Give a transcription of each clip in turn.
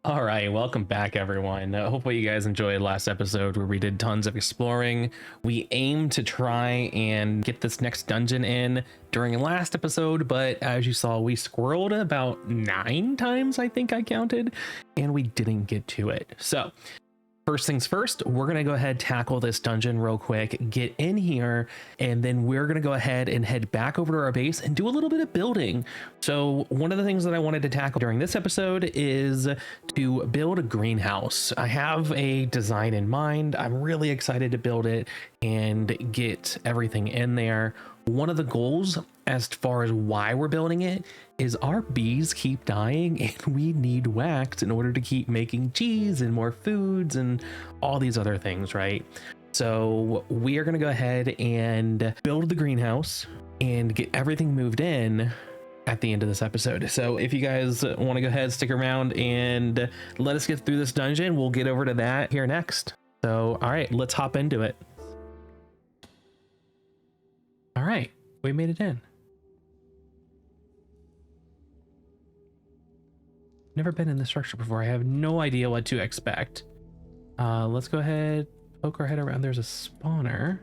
All right, welcome back, everyone. Hopefully, you guys enjoyed last episode where we did tons of exploring. We aimed to try and get this next dungeon in during last episode, but as you saw, we squirreled about 9 times, I think I counted, and we didn't get to it. So, first things first, we're going to go ahead, tackle this dungeon real quick, get in here, and then we're going to go ahead and head back over to our base and do a little bit of building. So one of the things that I wanted to tackle during this episode is to build a greenhouse. I have a design in mind. I'm really excited to build it and get everything in there. One of the goals as far as why we're building it is our bees keep dying and we need wax in order to keep making cheese and more foods and all these other things, right? So we are going to go ahead and build the greenhouse and get everything moved in at the end of this episode. So if you guys want to go ahead, stick around and let us get through this dungeon, we'll get over to that here next. So all right, let's hop into it. All right, we made it in. Never been in this structure before. I have no idea what to expect. Let's go ahead, poke our head around. There's a spawner.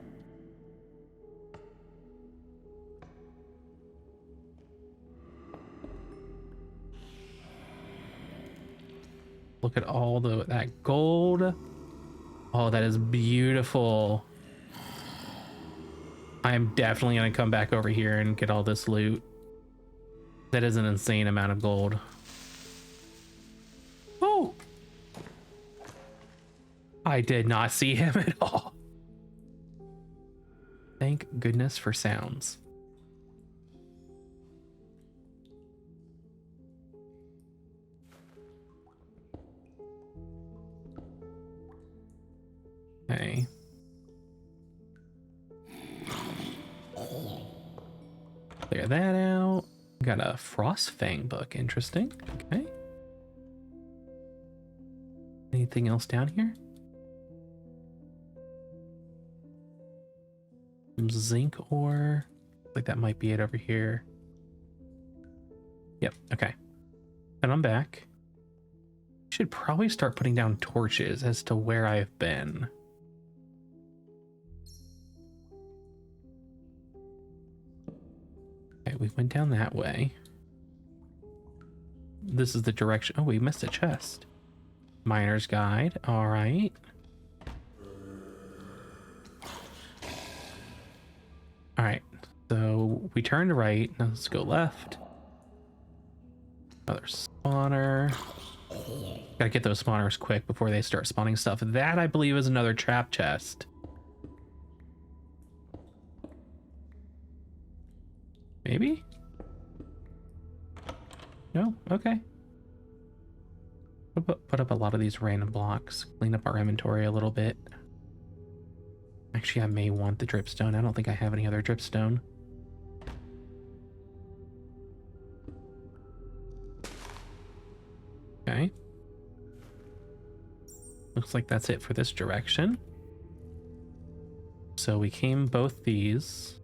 Look at all that gold. Oh, that is beautiful. I'm definitely gonna come back over here and get all this loot. That is an insane amount of gold. Oh, I did not see him at all. Thank goodness for sounds. Okay. Clear that out. Got a Frost Fang book. Interesting. Okay. Anything else down here? Some zinc ore. Like that might be it over here. Yep. Okay. And I'm back. Should probably start putting down torches as to where I've been. Okay, we went down that way. This is the direction. Oh, we missed a chest. Miner's guide. All right. All right. So we turned right. Now let's go left. Another spawner. Gotta get those spawners quick before they start spawning stuff. That, I believe, is another trap chest. Maybe? No? Okay. We'll put up a lot of these random blocks. Clean up our inventory a little bit. Actually, I may want the dripstone. I don't think I have any other dripstone. Okay. Looks like that's it for this direction. So we came both these.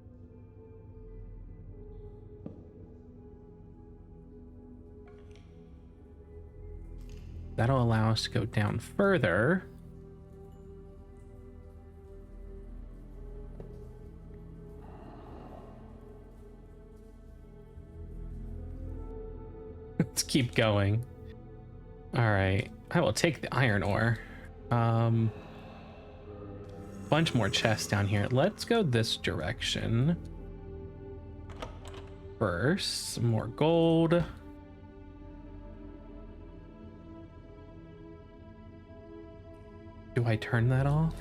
That'll allow us to go down further. Let's keep going. All right, I will take the iron ore. Bunch more chests down here. Let's go this direction first. Some more gold. Do I turn that off?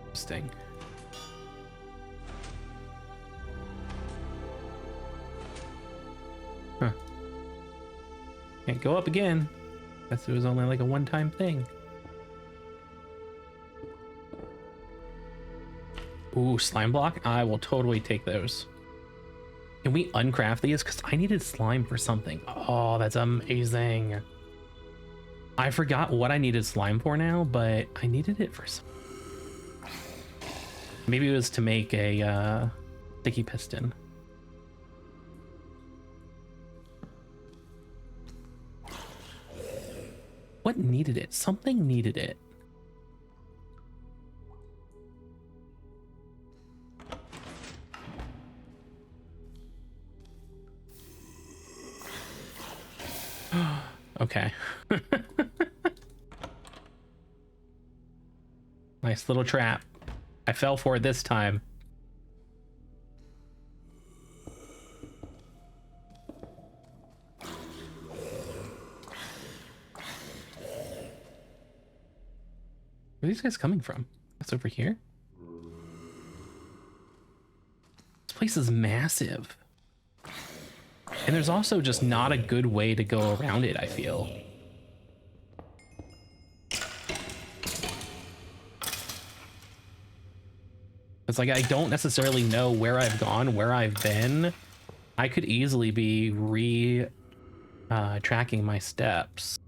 Interesting. Huh. Can't go up again. Guess it was only like a one-time thing. Ooh, slime block? I will totally take those. Can we uncraft these? Because I needed slime for something. Oh, that's amazing. I forgot what I needed slime for now, but I needed it for something. Maybe it was to make a Sticky piston. What needed it? Something needed it. Okay. Nice little trap. I fell for it this time. Where are these guys coming from? That's over here? This place is massive. And there's also just not a good way to go around it, I feel. It's like I don't necessarily know where I've gone, where I've been. I could easily be tracking my steps.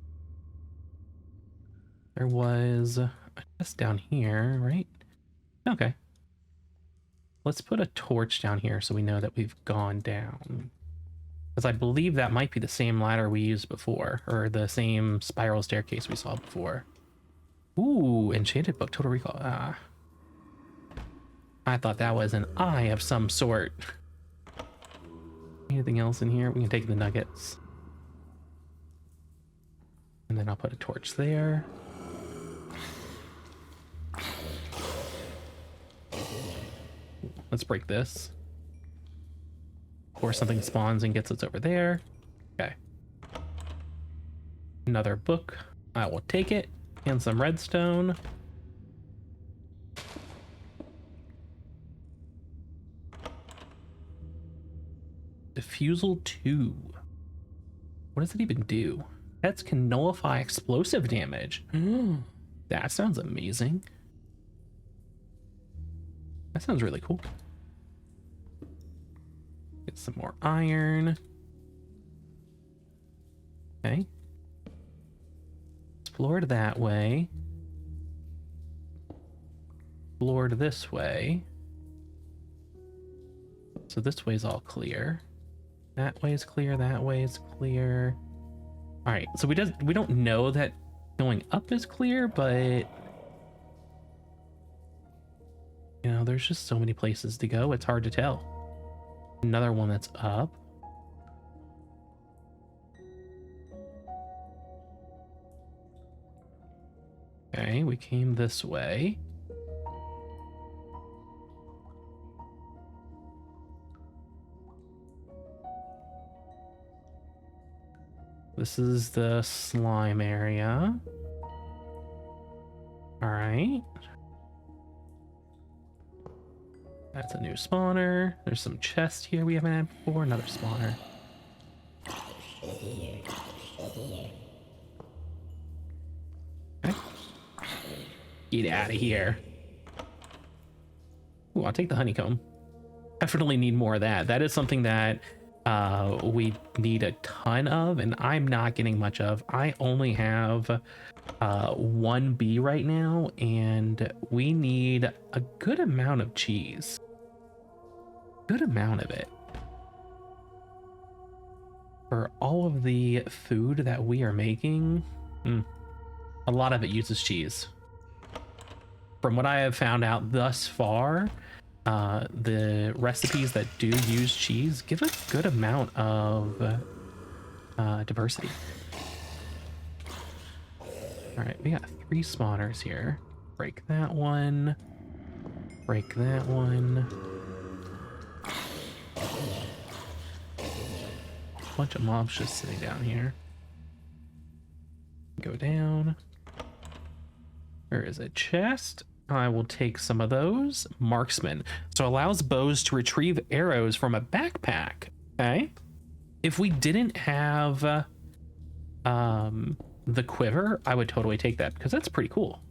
There was a chest down here, right? Okay. Let's put a torch down here so we know that we've gone down. Because I believe that might be the same ladder we used before, or the same spiral staircase we saw before. Ooh, enchanted book, Total Recall. Ah. I thought that was an eye of some sort. Anything else in here? We can take the nuggets. And then I'll put a torch there. Let's break this. Or something spawns and gets us over there. Okay. Another book. I will take it. And some redstone. Diffusal 2. What does it even do? Pets can nullify explosive damage. That sounds amazing. That sounds really cool. Get some more iron. Okay. Explored that way. Explored this way. So this way's all clear. That way is clear, that way is clear. All right, so we don't know that going up is clear, but you know, there's just so many places to go, it's hard to tell. Another one that's up. Okay, we came this way. This is the slime area. All right. That's a new spawner. There's some chests here we haven't had before. Another spawner. Okay. Get out of here. Ooh, I'll take the honeycomb. Definitely need more of that. That is something that we need a ton of, and I'm not getting much of. I only have 1 bee right now, and we need a good amount of cheese. Good amount of it. For all of the food that we are making, a lot of it uses cheese. From what I have found out thus far, the recipes that do use cheese give a good amount of diversity. All right, we got 3 spawners here. Break that one. Break that one. Bunch of mobs just sitting down here. Go down. There is a chest. I will take some of those. Marksman. So allows bows to retrieve arrows from a backpack. Okay. If we didn't have the quiver, I would totally take that because that's pretty cool.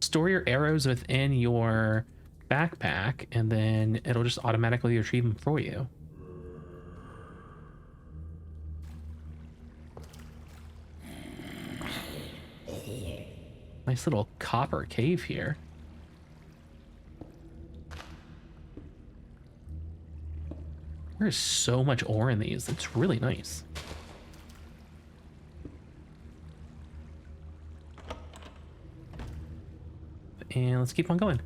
Store your arrows within your backpack and then it'll just automatically retrieve them for you. Nice little copper cave here. There's so much ore in these. It's really nice. And let's keep on going.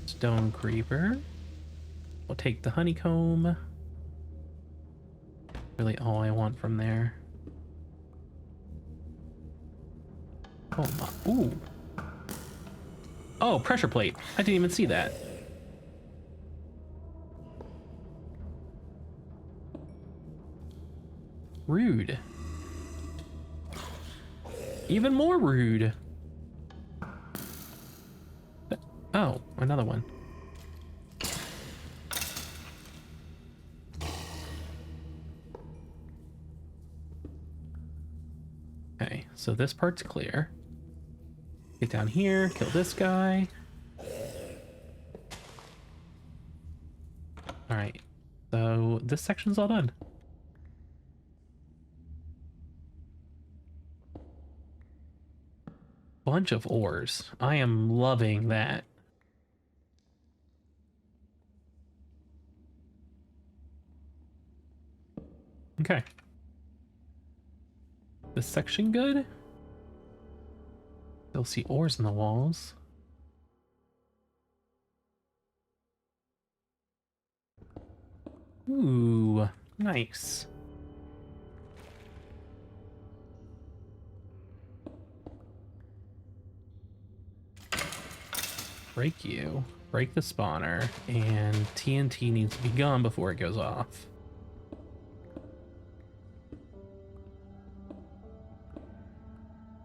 Stone creeper. We'll take the honeycomb. Really all I want from there. Oh my, ooh. Oh, pressure plate. I didn't even see that. Rude. Even more rude. Oh, another one. Okay, so this part's clear. Get down here, kill this guy. All right, so this section's all done. Bunch of ores. I am loving that. Okay. This section good? You'll see ores in the walls. Ooh, nice. Break you, break the spawner, and TNT needs to be gone before it goes off.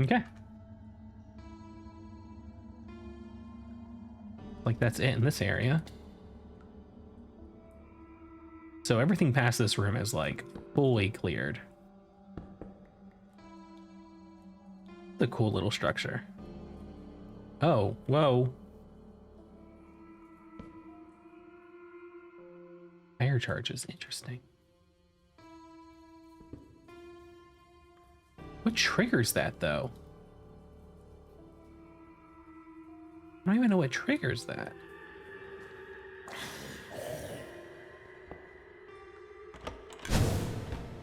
Okay. Like that's it in this area. So everything past this room is like fully cleared. The cool little structure. Oh, whoa. Fire charges, interesting. What triggers that though? I don't even know what triggers that.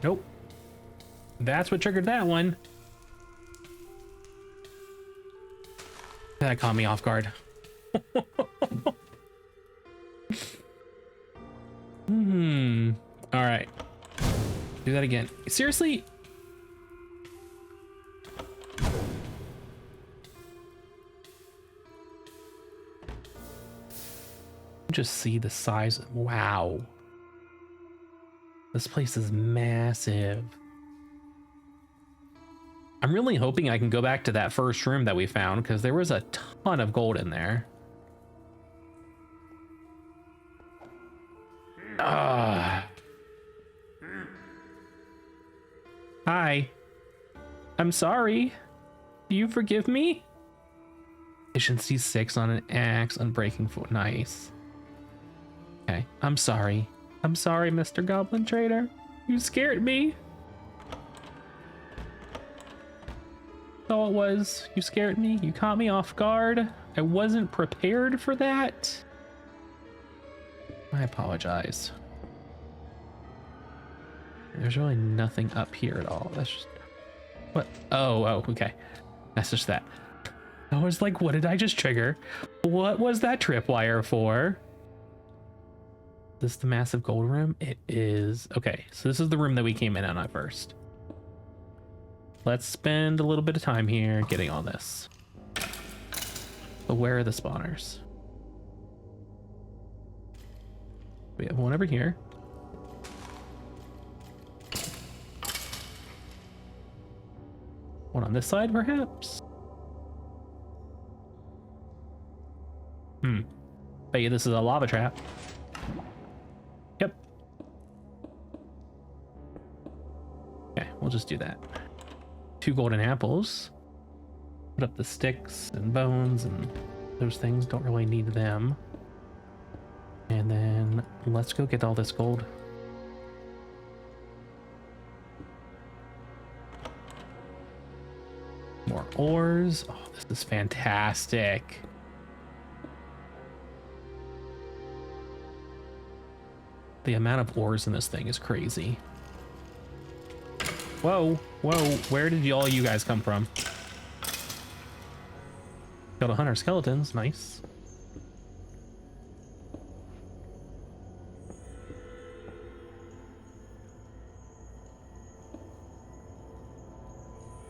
Nope. That's what triggered that one. That caught me off guard. All right. Do that again. Seriously? Just see the size. Wow. This place is massive. I'm really hoping I can go back to that first room that we found because there was a ton of gold in there. Hi. I'm sorry. Do you forgive me? Efficiency 6 on an axe, unbreaking foot. Nice. Okay, I'm sorry. I'm sorry, Mr. Goblin Trader. You scared me. That's all it was. You scared me. You caught me off guard. I wasn't prepared for that. I apologize. There's really nothing up here at all. That's just... What? Oh, okay. That's just that. I was like, what did I just trigger? What was that tripwire for? Is this the massive gold room? It is. Okay, so this is the room that we came in on at first. Let's spend a little bit of time here getting all this. But where are the spawners? We have one over here. One on this side, perhaps? Bet you this is a lava trap. Yep. Okay, we'll just do that. 2 golden apples. Put up the sticks and bones and those things. Don't really need them. And then let's go get all this gold. More more ores. Oh, this is fantastic. The amount of ores in this thing is crazy. Whoa, whoa, where did all you guys come from? Killed 100 skeletons, nice.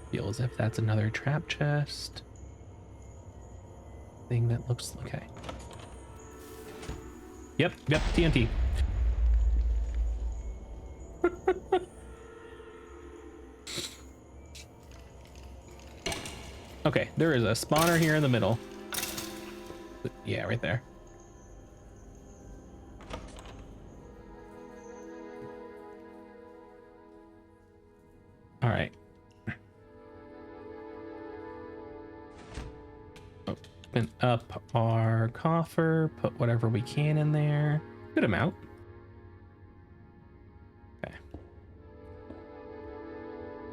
Feel as if that's another trap chest. Thing that looks okay. Yep, TNT. Okay, there is a spawner here in the middle. Yeah, right there. All right. Open up our coffer, put whatever we can in there. Good amount. Okay.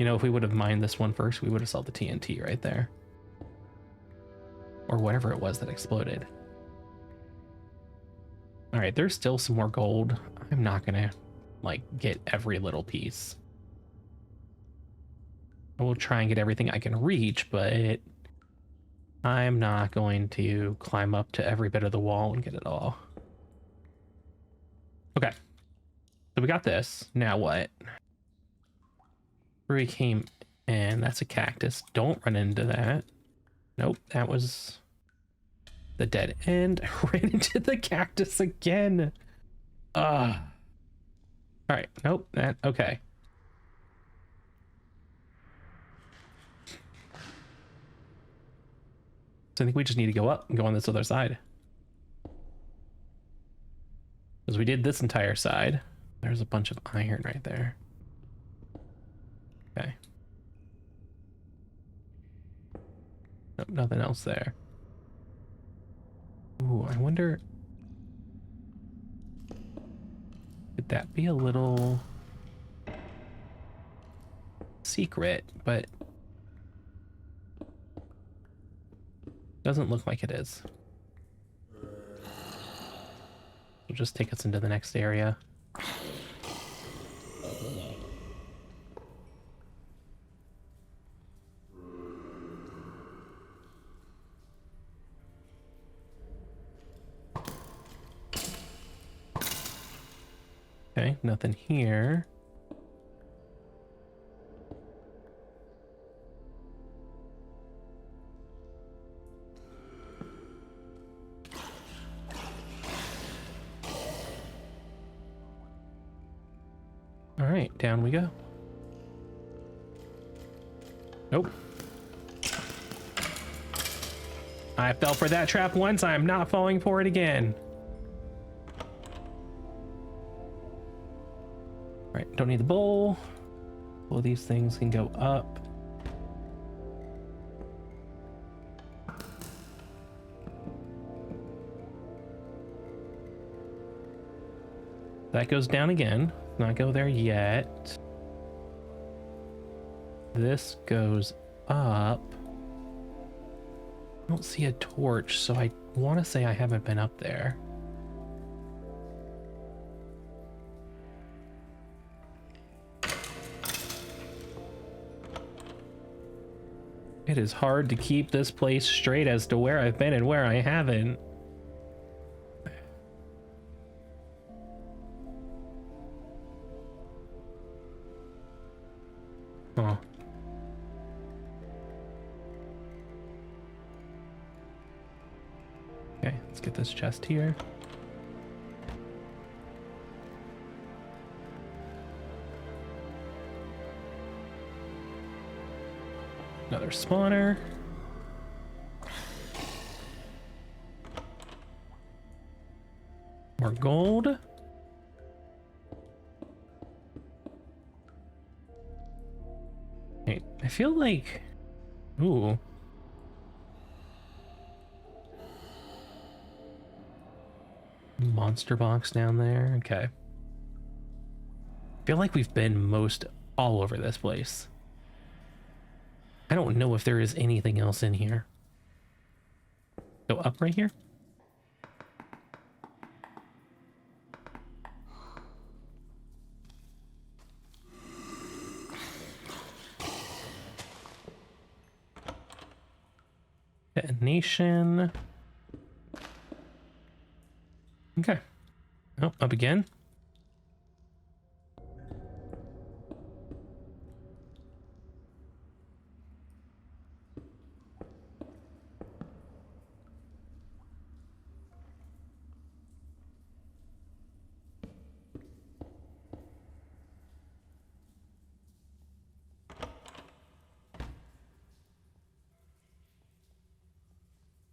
You know, if we would have mined this one first, we would have sold the TNT right there. Or whatever it was that exploded. All right, there's still some more gold. I'm not gonna like get every little piece. I will try and get everything I can reach, but I'm not going to climb up to every bit of the wall and get it all. Okay, so we got this. Now what? Where we came in, that's a cactus. Don't run into that. Nope, that was the dead end. I ran into the cactus again. All right, nope, that, okay. So I think we just need to go up and go on this other side. Because we did this entire side. There's a bunch of iron right there. Okay. Nope, nothing else there. Ooh, I wonder... Could that be a little... secret, but... doesn't look like it is. It'll just take us into the next area. Okay, nothing here. All right, down we go. Nope. I fell for that trap once. I'm not falling for it again. All right, don't need the bowl. Well, these things can go up. That goes down again. Not go there yet. This goes up. I don't see a torch, so I want to say I haven't been up there. It is hard to keep this place straight as to where I've been and where I haven't. Oh. Okay, let's get this chest here. Another spawner. More gold. I feel like, ooh. Monster box down there, okay. I feel like we've been most all over this place. I don't know if there is anything else in here. Go up right here. Detonation. Okay. Oh, up again.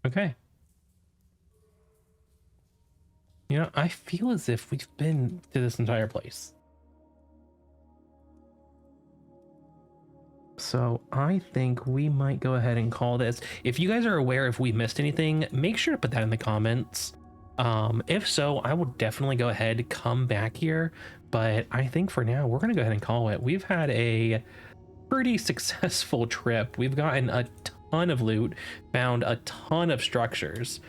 Okay. You know, I feel as if we've been to this entire place. So I think we might go ahead and call this. If you guys are aware if we missed anything, make sure to put that in the comments. If so, I will definitely go ahead, come back here. But I think for now, we're going to go ahead and call it. We've had a pretty successful trip. We've gotten a ton of loot, found a ton of structures.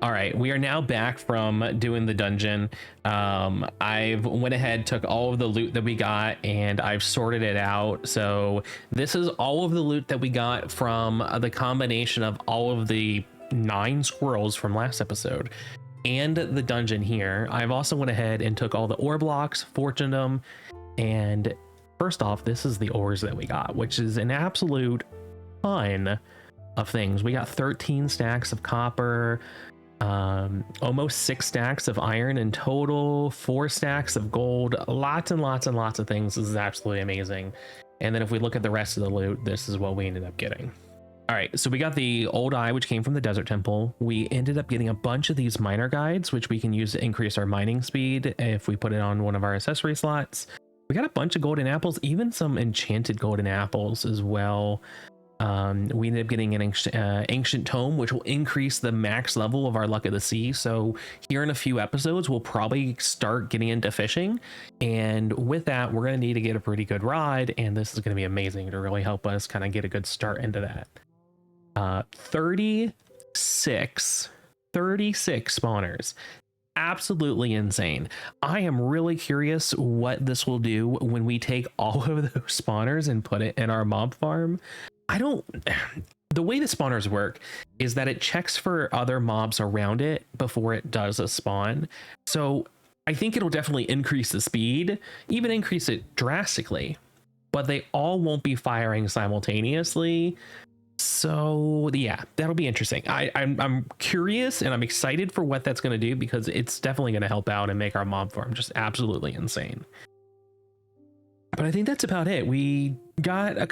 All right, we are now back from doing the dungeon. I've went ahead, took all of the loot that we got, and I've sorted it out. So this is all of the loot that we got from the combination of all of the 9 squirrels from last episode and the dungeon here. I've also went ahead and took all the ore blocks, fortuned them, and first off, this is the ores that we got, which is an absolute ton of things. We got 13 stacks of copper, almost 6 stacks of iron in total, 4 stacks of gold, lots and lots and lots of things. This is absolutely amazing. And then if we look at the rest of the loot, this is what we ended up getting. All right, so we got the old eye, which came from the desert temple. We ended up getting a bunch of these miner guides, which we can use to increase our mining speed if we put it on one of our accessory slots. We got a bunch of golden apples, even some enchanted golden apples as well. We ended up getting an ancient tome, which will increase the max level of our luck of the sea. So here in a few episodes, we'll probably start getting into fishing. And with that, we're going to need to get a pretty good rod. And this is going to be amazing to really help us kind of get a good start into that. 36 spawners. Absolutely insane. I am really curious what this will do when we take all of those spawners and put it in our mob farm. The way the spawners work is that it checks for other mobs around it before it does a spawn. So I think it'll definitely increase the speed, even increase it drastically, but they all won't be firing simultaneously. So yeah, that'll be interesting. I'm curious and I'm excited for what that's going to do, because it's definitely going to help out and make our mob farm just absolutely insane. But I think that's about it. We got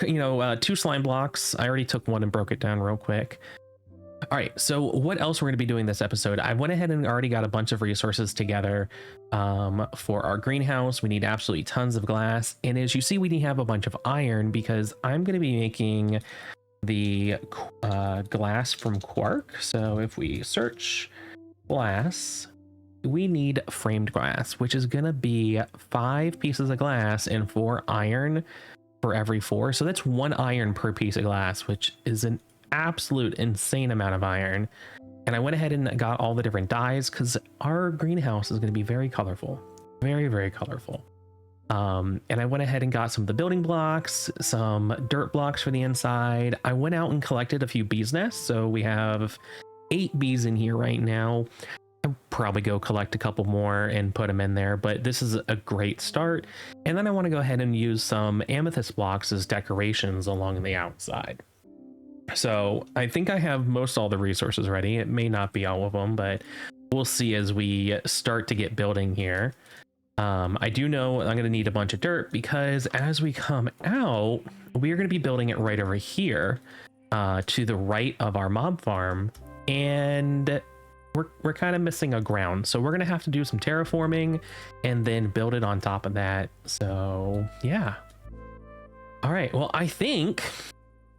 2 slime blocks. I already took one and broke it down real quick. All right, so what else we're going to be doing this episode? I went ahead and already got a bunch of resources together for our greenhouse. We need absolutely tons of glass, and as you see, we need to have a bunch of iron, because I'm going to be making the glass from quark. So if we search glass, we need framed glass, which is gonna be 5 pieces of glass and 4 iron for every 4. So that's 1 iron per piece of glass, which is an absolute insane amount of iron. And I went ahead and got all the different dyes, because our greenhouse is going to be very colorful, very, very colorful. And I went ahead and got some of the building blocks, some dirt blocks for the inside. I went out and collected a few bees nests. So we have 8 bees in here right now. I'll probably go collect a couple more and put them in there, but this is a great start. And then I want to go ahead and use some amethyst blocks as decorations along the outside. So I think I have most all the resources ready. It may not be all of them, but we'll see as we start to get building here. I do know I'm going to need a bunch of dirt, because as we come out, we are going to be building it right over here to the right of our mob farm, and we're kind of missing a ground. So we're going to have to do some terraforming and then build it on top of that. So yeah. All right. Well, I think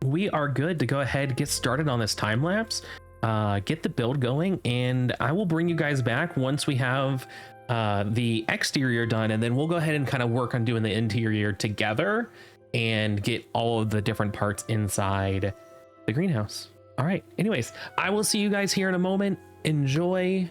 we are good to go ahead and get started on this time lapse, get the build going, and I will bring you guys back once we have the exterior done, and then we'll go ahead and kind of work on doing the interior together and get all of the different parts inside the greenhouse. All right, anyways, I will see you guys here in a moment. Enjoy.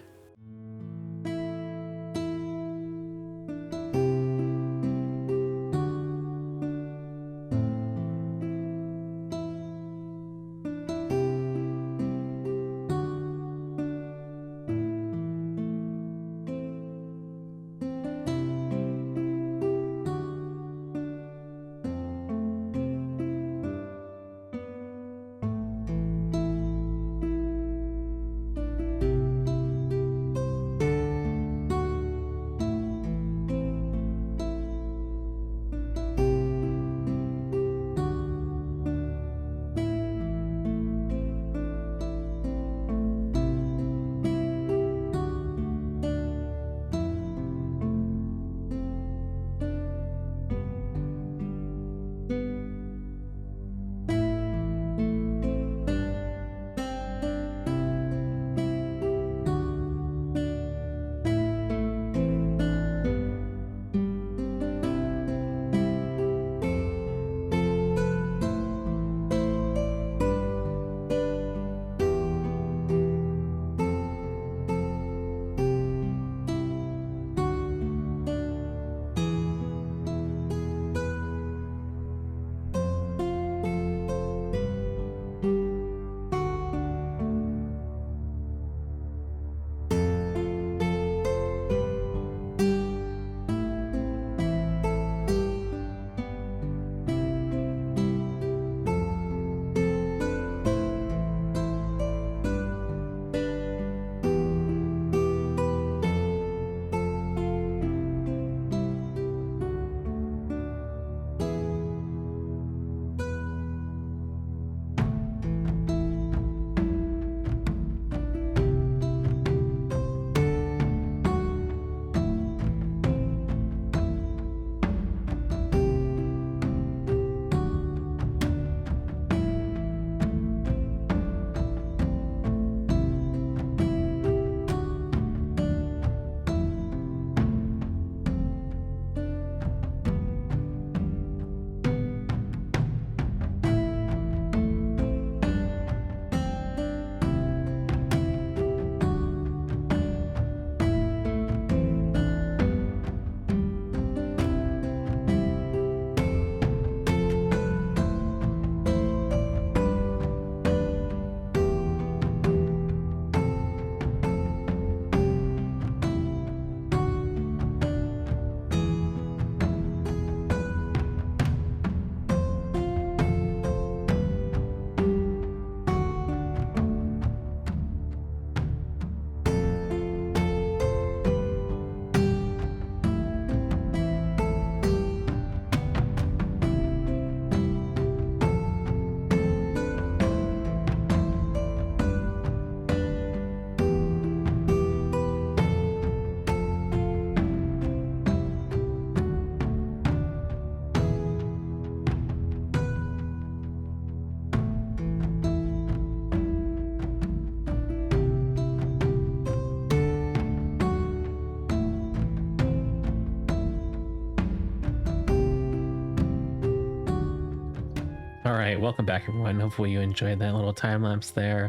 All right, welcome back everyone. Hopefully you enjoyed that little time lapse there.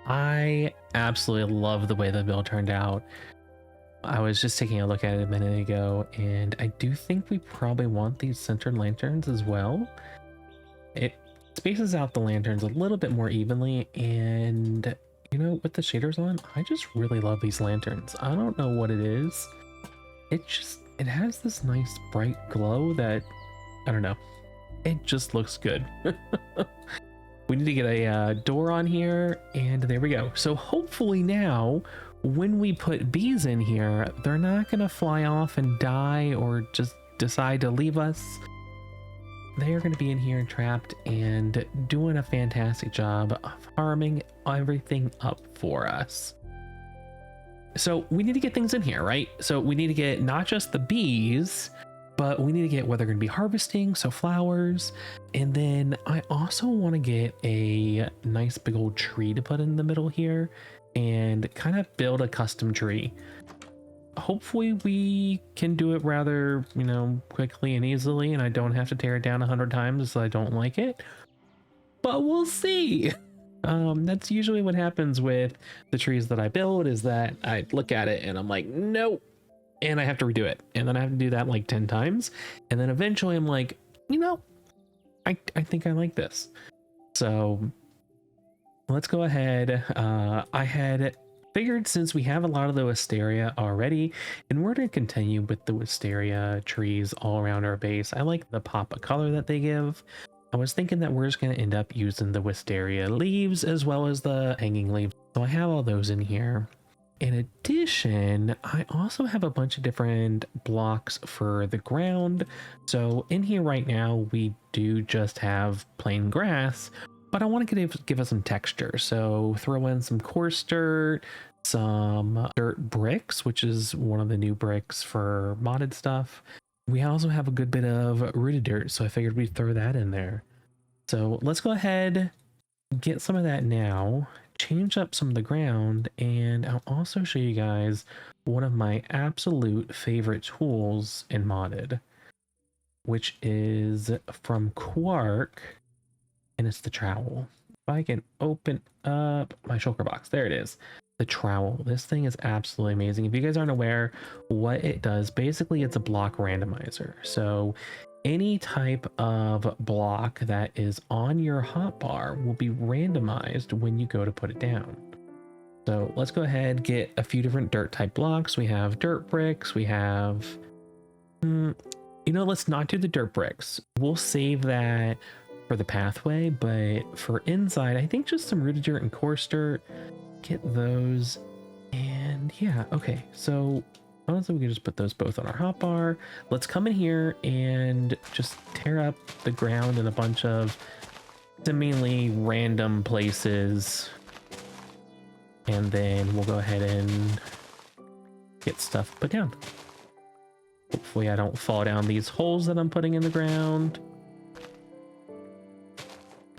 I absolutely love the way the build turned out. I was just taking a look at it a minute ago, and I do think we probably want these centered lanterns as well. It spaces out the lanterns a little bit more evenly, and you know, with the shaders on, I just really love these lanterns. I don't know what it is. It has this nice bright glow that, I don't know, it just looks good. We need to get a door on here, and there we go. So hopefully now, when we put bees in here, they're not gonna fly off and die or just decide to leave us. They are gonna be in here trapped and doing a fantastic job of farming everything up for us. So we need to get things in here, right? So we need to get not just the bees, but we need to get what they're going to be harvesting, so flowers. And then I also want to get a nice big old tree to put in the middle here and kind of build a custom tree. hopefully we can do it rather, you know, quickly and easily, and I don't have to tear it down 100 times so I don't like it. But we'll see. That's usually what happens with the trees that I build, is that I look at it and I'm like, nope, and I have to redo it, and then I have to do that like 10 times, and then eventually I'm like, you know, I think I like this. So let's go ahead. I had figured, since we have a lot of the wisteria already, and we're going to continue with the wisteria trees all around our base. I like the pop of color that they give. I was thinking that we're just going to end up using the wisteria leaves as well as the hanging leaves. So I have all those in here. In addition, I also have a bunch of different blocks for the ground. So in here right now, we do just have plain grass, but I want to give us some texture. So throw in some coarse dirt, some dirt bricks, which is one of the new bricks for modded stuff. We also have a good bit of rooted dirt, so I figured we'd throw that in there. So let's go ahead, get some of that now, change up some of the ground, and I'll also show you guys one of my absolute favorite tools in modded, which is from Quark, and it's the trowel. If I can open up my shulker box, there it is. The trowel. This thing is absolutely amazing. If you guys aren't aware what it does, basically it's a block randomizer. So any type of block that is on your hotbar will be randomized when you go to put it down. So let's go ahead, get a few different dirt type blocks. We have dirt bricks. We have, you know, let's not do the dirt bricks. We'll save that for the pathway, but for inside, I think just some rooted dirt and coarse dirt. Get those, and yeah, okay, so honestly we can just put those both on our hotbar. Let's come in here and just tear up the ground in a bunch of seemingly random places, and then we'll go ahead and get stuff put down. Hopefully I don't fall down these holes that I'm putting in the ground.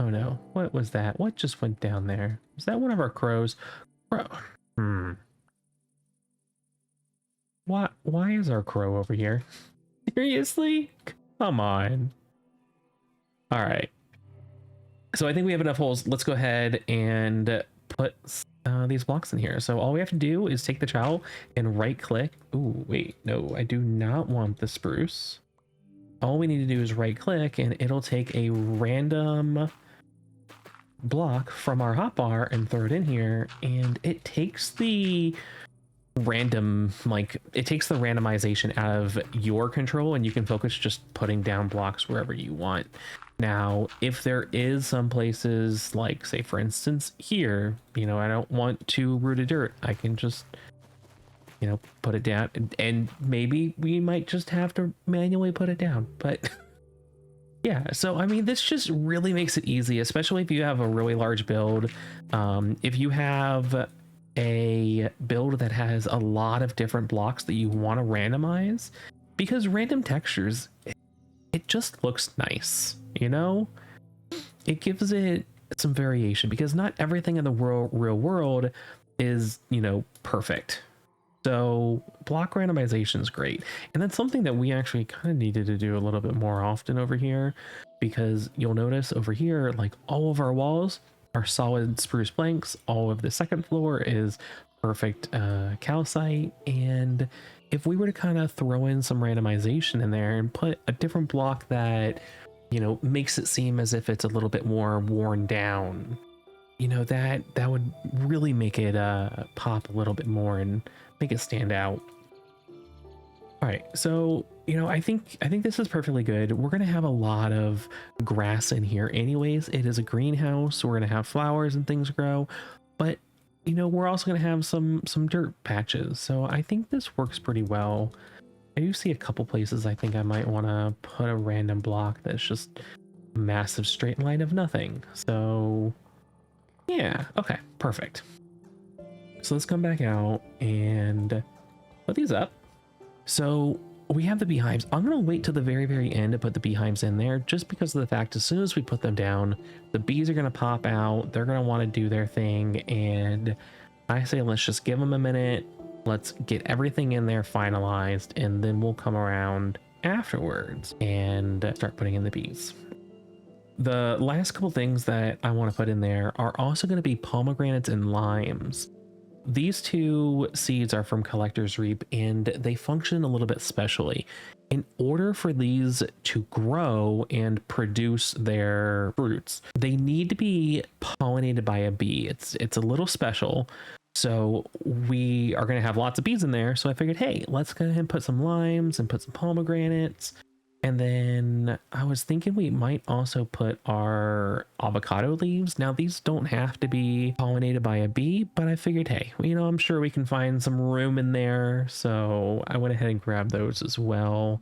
Oh no, what was that? What just went down there? Is that one of our crows? Crow. Why is our crow over here? Seriously? Come on. All right. So I think we have enough holes. Let's go ahead and put these blocks in here. So all we have to do is take the trowel and right click. Ooh, wait, no, I do not want the spruce. All we need to do is right click and it'll take a random block from our hotbar and throw it in here, and it takes the random, like, it takes the randomization out of your control, and you can focus just putting down blocks wherever you want. Now, if there is some places, like say for instance here, you know, I don't want to rooted dirt, I can just, you know, put it down, and maybe we might just have to manually put it down, but yeah, so I mean, this just really makes it easy, especially if you have a really large build. If you have a build that has a lot of different blocks that you want to randomize, because random textures, it just looks nice, you know? It gives it some variation, because not everything in the real world is, you know, perfect. So block randomization is great, and that's something that we actually kind of needed to do a little bit more often over here, because you'll notice over here, like, all of our walls are solid spruce planks, all of the second floor is perfect calcite, and if we were to kind of throw in some randomization in there and put a different block that, you know, makes it seem as if it's a little bit more worn down, you know, that would really make it pop a little bit more and make it stand out. All right, so, you know, I think this is perfectly good. We're gonna have a lot of grass in here anyways. It is a greenhouse, so we're gonna have flowers and things grow, but you know, we're also gonna have some dirt patches, so I think this works pretty well. I do see a couple places I think I might want to put a random block that's just a massive straight line of nothing. So yeah, okay, perfect. So let's come back out and put these up. So we have the beehives. I'm going to wait till the very end to put the beehives in there, just because of the fact, as soon as we put them down, the bees are going to pop out. They're going to want to do their thing. And I say, let's just give them a minute, Let's get everything in there finalized, and then we'll come around afterwards and start putting in the bees. The last couple things that I want to put in there are also going to be pomegranates and limes. These two seeds are from Collector's Reap, and they function a little bit specially. In order for these to grow and produce their fruits, they need to be pollinated by a bee. It's a little special. So we are going to have lots of bees in there. So I figured, hey, let's go ahead and put some limes and put some pomegranates. And then I was thinking we might also put our avocado leaves. Now, these don't have to be pollinated by a bee, but I figured, hey, you know, I'm sure we can find some room in there. So I went ahead and grabbed those as well.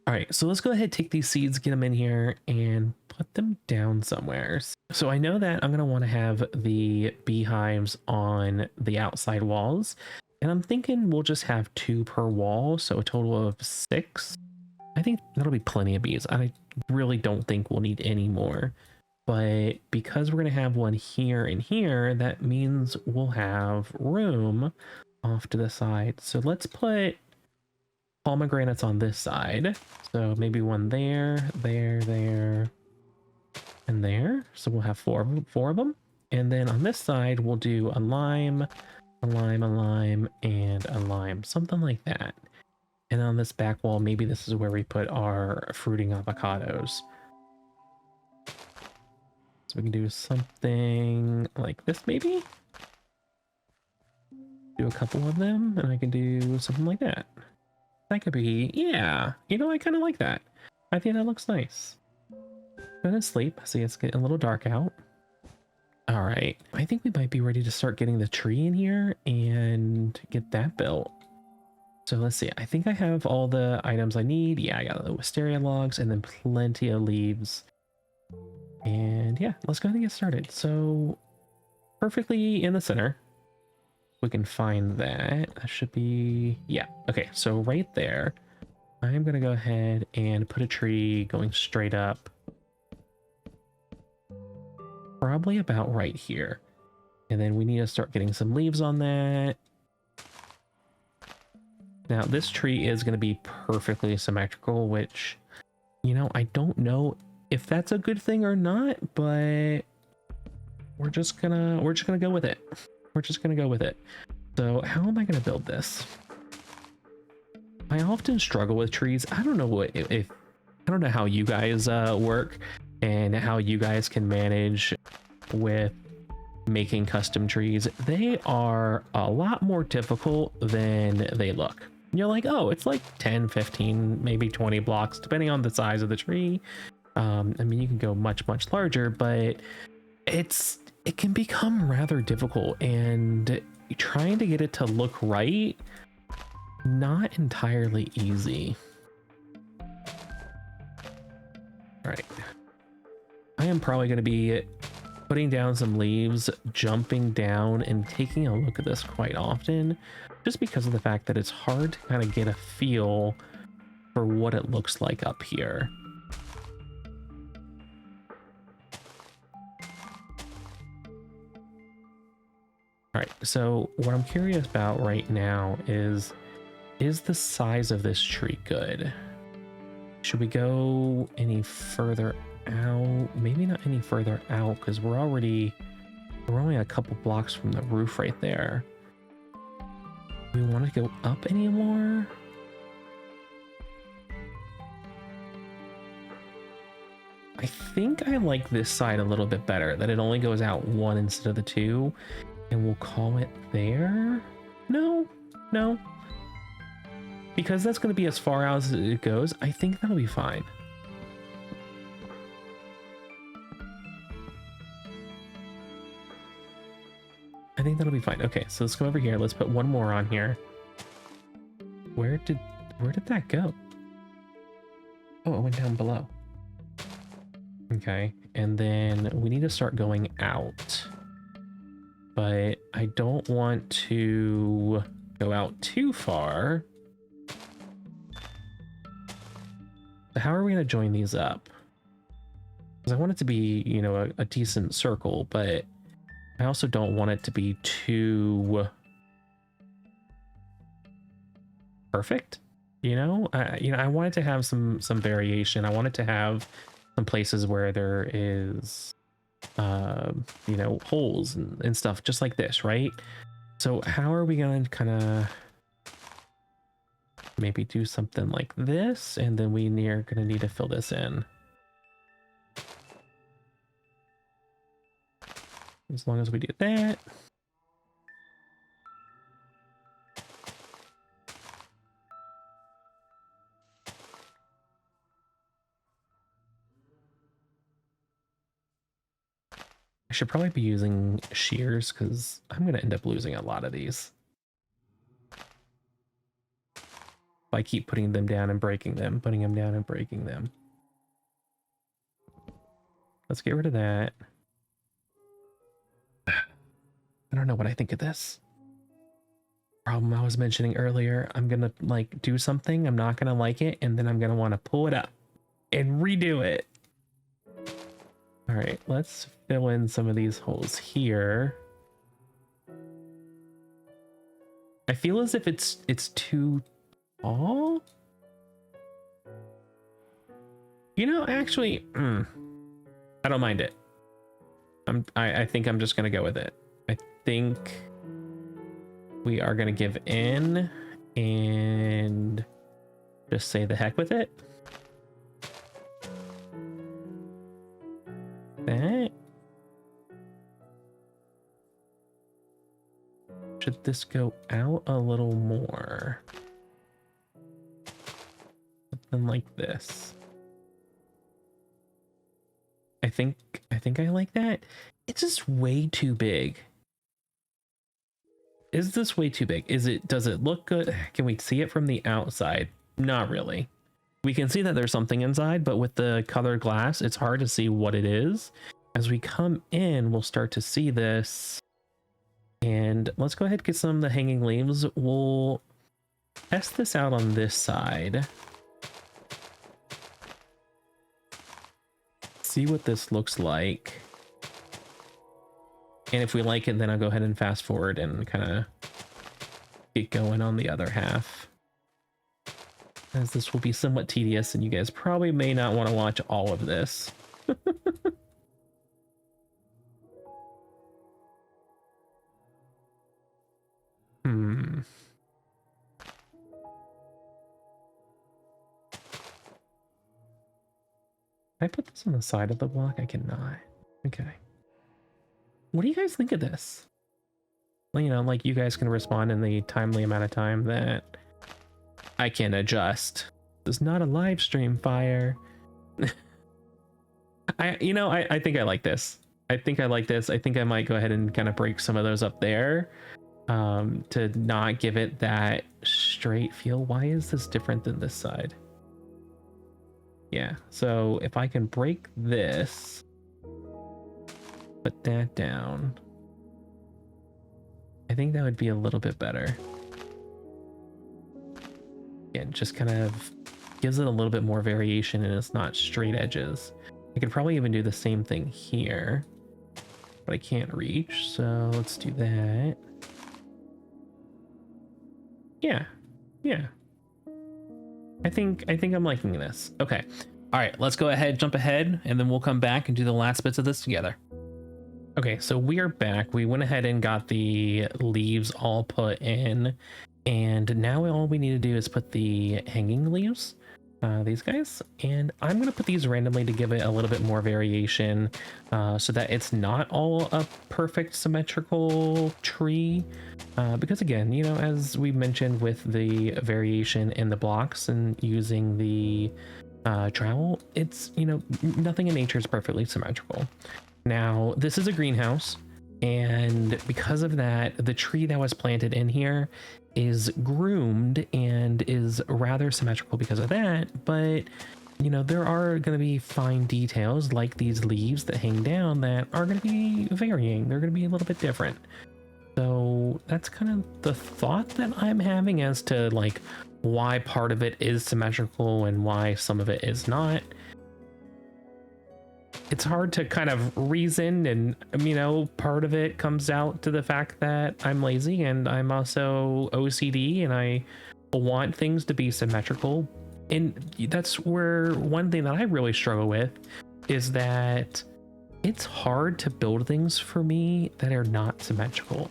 All right, so let's go ahead, take these seeds, get them in here, and put them down somewhere. So I know that I'm going to want to have the beehives on the outside walls, and I'm thinking we'll just have 2 per wall, so a total of 6. I think that'll be plenty of bees. I really don't think we'll need any more, but because we're going to have one here and here, that means we'll have room off to the side. So let's put pomegranates on this side. So maybe one there, there, and there. So we'll have four of them. And then on this side, we'll do a lime, a lime, a lime, and a lime, something like that. And on this back wall, maybe this is where we put our fruiting avocados. So we can do something like this, maybe? Do a couple of them, and I can do something like that. That could be, yeah, you know, I kind of like that. I think that looks nice. Go to sleep. See, it's getting a little dark out. All right, I think we might be ready to start getting the tree in here and get that built. So let's see, I think I have all the items I need. Yeah, I got the wisteria logs and then plenty of leaves. And yeah, let's go ahead and get started. So perfectly in the center. We can find that. That should be, yeah. Okay, so right there, I'm gonna go ahead and put a tree going straight up. Probably about right here. And then we need to start getting some leaves on that. Now, this tree is going to be perfectly symmetrical, which, you know, I don't know if that's a good thing or not, but we're just gonna go with it. We're just gonna go with it. So how am I gonna build this? I often struggle with trees. I don't know I don't know how you guys work and how you guys can manage with making custom trees. They are a lot more difficult than they look. You're like, oh, it's like 10, 15, maybe 20 blocks, depending on the size of the tree. I mean, you can go much, much larger, but it can become rather difficult, and trying to get it to look right, not entirely easy. All right. I am probably going to be putting down some leaves, jumping down, and taking a look at this quite often, just because of the fact that it's hard to kind of get a feel for what it looks like up here. All right, so what I'm curious about right now is the size of this tree good? Should we go any further out? Maybe not any further out, because we're only a couple blocks from the roof right there. Do we want to go up anymore? I think I like this side a little bit better, that it only goes out 1 instead of the 2, and we'll call it there. No, because that's going to be as far out as it goes. I think that'll be fine. I think that'll be fine. Okay, so let's go over here. Let's put one more on here. Where did that go? Oh, it went down below. Okay, and then we need to start going out. But I don't want to go out too far. So how are we going to join these up? Because I want it to be, you know, a decent circle, but I also don't want it to be too perfect. I wanted to have some variation. I wanted to have some places where there is holes and stuff just like this, right? So how are we going to kind of maybe do something like this, and then we are going to need to fill this in. As long as we do that. I should probably be using shears because I'm going to end up losing a lot of these. If I keep putting them down and breaking them, putting them down and breaking them. Let's get rid of that. I don't know what I think of this. Problem I was mentioning earlier, I'm going to like do something, I'm not going to like it, and then I'm going to want to pull it up and redo it. All right, let's fill in some of these holes here. I feel as if it's too tall. Actually, I don't mind it. I think I'm just gonna go with it. I think we are gonna give in and just say the heck with it. That. Should this go out a little more? Something like this. I think I like that. It's just way too big. Is this way too big? Does it look good? Can we see it from the outside? Not really. We can see that there's something inside, but with the colored glass, it's hard to see what it is. As we come in, we'll start to see this. And let's go ahead and get some of the hanging leaves. We'll test this out on this side. See what this looks like. And if we like it, then I'll go ahead and fast forward and kind of get going on the other half. As this will be somewhat tedious and you guys probably may not want to watch all of this. Can I put this on the side of the block? I cannot. Okay. What do you guys think of this? Well, like you guys can respond in the timely amount of time that I can adjust. This is not a live stream, Fire. I think I like this. I think I like this. I think I might go ahead and kind of break some of those up there to not give it that straight feel. Why is this different than this side? Yeah, so if I can break this, put that down, I think that would be a little bit better. Yeah, it just kind of gives it a little bit more variation and it's not straight edges. I could probably even do the same thing here, but I can't reach, so let's do that. Yeah. I think I'm liking this. Okay. All right, let's go ahead, jump ahead, and then we'll come back and do the last bits of this together. Okay, so we are back. We went ahead and got the leaves all put in, and now all we need to do is put the hanging leaves, these guys, and I'm going to put these randomly to give it a little bit more variation so that it's not all a perfect symmetrical tree, because again, as we mentioned with the variation in the blocks and using the trowel, it's, nothing in nature is perfectly symmetrical. Now, this is a greenhouse, and because of that, the tree that was planted in here is groomed and is rather symmetrical because of that, but there are going to be fine details like these leaves that hang down that are going to be varying. They're going to be a little bit different. So that's kind of the thought that I'm having as to like why part of it is symmetrical and why some of it is not. It's hard to kind of reason, and part of it comes out to the fact that I'm lazy and I'm also OCD and I want things to be symmetrical. And that's where one thing that I really struggle with is that it's hard to build things for me that are not symmetrical.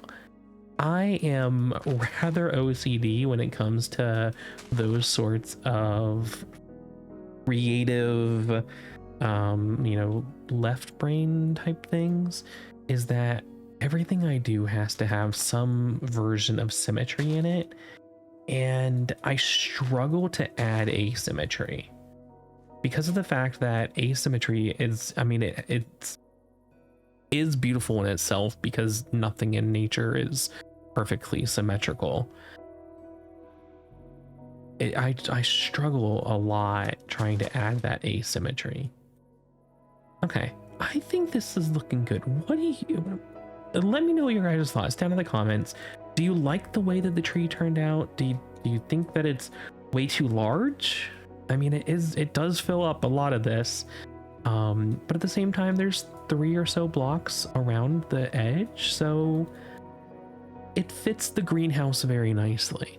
I am rather OCD when it comes to those sorts of creative, you know, left brain type things, is that everything I do has to have some version of symmetry in it. And I struggle to add asymmetry because of the fact that asymmetry is, I mean, it is beautiful in itself because nothing in nature is perfectly symmetrical. I struggle a lot trying to add that asymmetry. Okay, I think this is looking good. What do you, let me know your guys' thoughts down in the comments. Do you like the way that the tree turned out? Do you think that it's way too large? I mean, it does fill up a lot of this, but at the same time, there's 3 or so blocks around the edge, so it fits the greenhouse very nicely.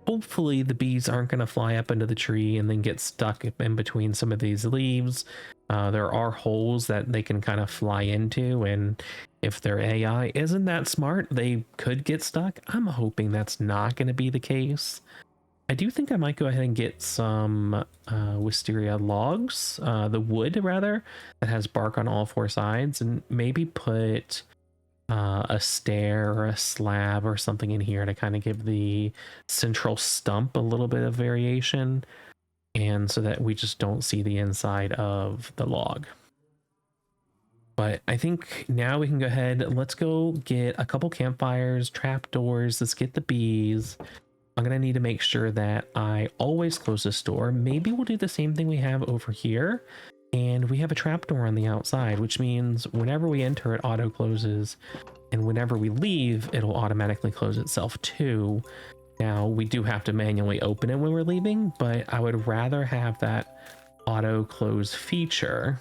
Hopefully the bees aren't going to fly up into the tree and then get stuck in between some of these leaves. There are holes that they can kind of fly into, and if their AI isn't that smart, they could get stuck. I'm hoping that's not going to be the case. I do think I might go ahead and get some wisteria logs, the wood rather, that has bark on all 4 sides, and maybe put a stair or a slab or something in here to kind of give the central stump a little bit of variation, and so that we just don't see the inside of the log. But I think now we can go ahead, let's go get a couple campfires, trapdoors, let's get the bees. I'm gonna need to make sure that I always close this door. Maybe we'll do the same thing we have over here, and we have a trapdoor on the outside, which means whenever we enter, it auto closes, and whenever we leave, it'll automatically close itself too. Now, we do have to manually open it when we're leaving, but I would rather have that auto close feature.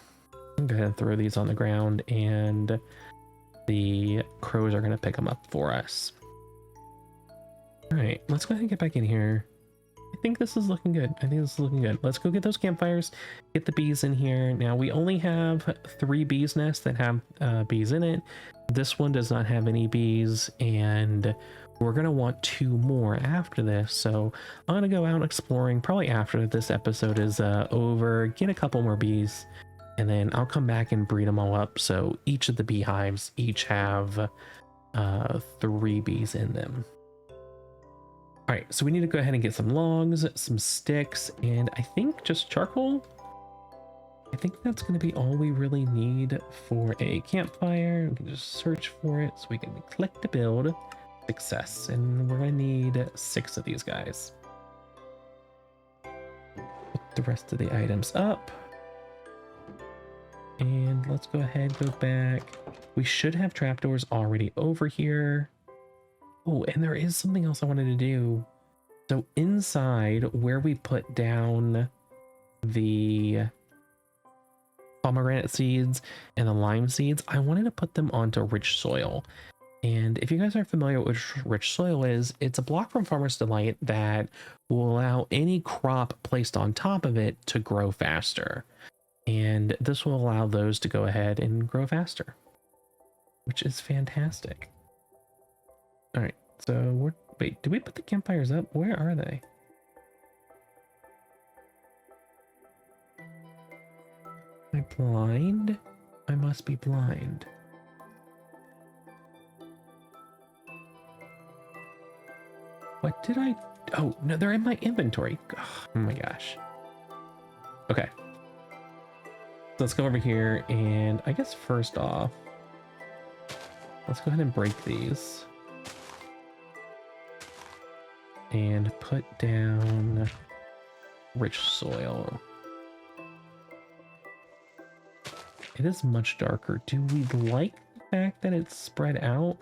I'm gonna go ahead and throw these on the ground, and the crows are gonna pick them up for us. All right, let's go ahead and get back in here. I think this is looking good. Let's go get those campfires, get the bees in here. Now, we only have 3 bees nests that have bees in it. This one does not have any bees, and we're gonna want 2 more after this. So I'm gonna go out exploring probably after this episode is over, get a couple more bees, and then I'll come back and breed them all up. So each of the beehives each have 3 bees in them. All right, so we need to go ahead and get some logs, some sticks, and I think just charcoal. I think that's going to be all we really need for a campfire. We can just search for it so we can click to build. Success, and we're going to need 6 of these guys. Put the rest of the items up. And let's go ahead, go back. We should have trapdoors already over here. Oh, and there is something else I wanted to do. So inside where we put down the pomegranate seeds and the lime seeds, I wanted to put them onto rich soil. And if you guys are familiar with what rich soil is, it's a block from Farmer's Delight that will allow any crop placed on top of it to grow faster. And this will allow those to go ahead and grow faster, which is fantastic. All right, so wait, did we put the campfires up? Where are they? Am I blind? I must be blind. What did I? Oh, no, they're in my inventory. Oh my gosh. Okay. So let's go over here, and I guess first off, let's go ahead and break these. And put down rich soil. It is much darker. Do we like the fact that it's spread out?